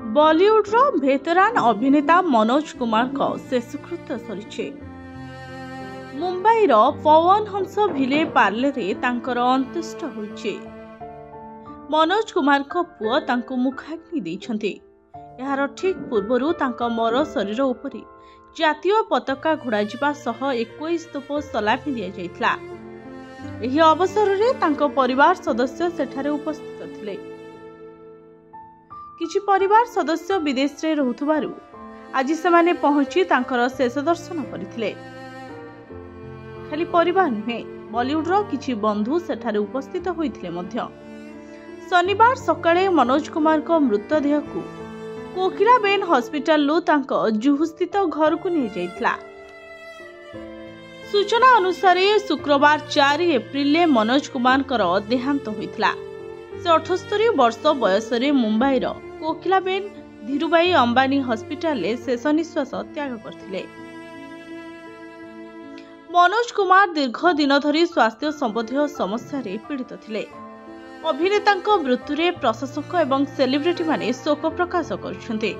बॉलीवुड भेतरान अभिनेता मनोज कुमार को शेषकृत्य सरी मुंबई पवन हंस भिले पार्ले रे तांकर अंत्येष्ट होइछे। मनोज कुमार को पुओ तांको मुखाग्नि देइछन्ते। यार ठीक पूर्वरु तांको मर शरीर उपरे जातीय पताका घोड़ा सह 21 तोप सलामी दिया जाइतला। एही अवसर रे तांको परिवार सदस्य सेठारे उपस्थित थिले। किछि परिवार सदस्य विदेश रे रहुथबारु आज सेमाने पहुंची तांकर शेष दर्शन करथिले। खाली परिवार नुहे बॉलीवुड रो किछि बंधु सेठारे उपस्थित होइथिले मध्य। शनिवार सकाळे मनोज कुमार को मृतदेह को कोकिलाबेन हॉस्पिटल लु तांको जुहू स्थित घर को नहीं जाइतला। सूचना अनुसार शुक्रवार 4 एप्रिल में मनोज कुमार देहांत होइतला। से 78 वर्ष बयस मुंबई कोकिलाबेन धीरुभाई अंबानी हॉस्पिटल शेष निश्वास त्याग करथिले। मनोज कुमार दीर्घ दिन धरी स्वास्थ्य संबंधी समस्या पीड़ित थिले। अभिनेता मृत्यु रे प्रशासक एवं सेलिब्रिटी माने शोक प्रकाश करुछन्ते।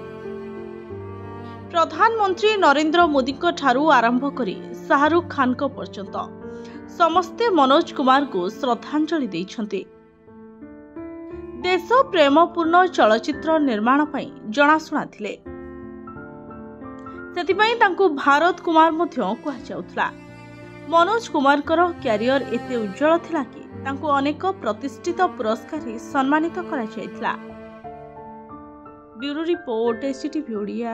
प्रधानमंत्री नरेंद्र मोदी को ठारू आरंभ करी शाहरुख खान को पर्यंत समस्ते मनोज कुमार को श्रद्धांजलि देइछन्ते। देश प्रेमपूर्ण चलचित्र निर्माण पई जनाशुना थिले। सेतिपई तांको भारत कुमार मध्य कुहा जाउथला। मनोज कुमार क्यारियर एते उज्जवल थिला कि तांको अनेक प्रतिष्ठित पुरस्कार सम्मानित करा जायतला। Bureau report STV Odia.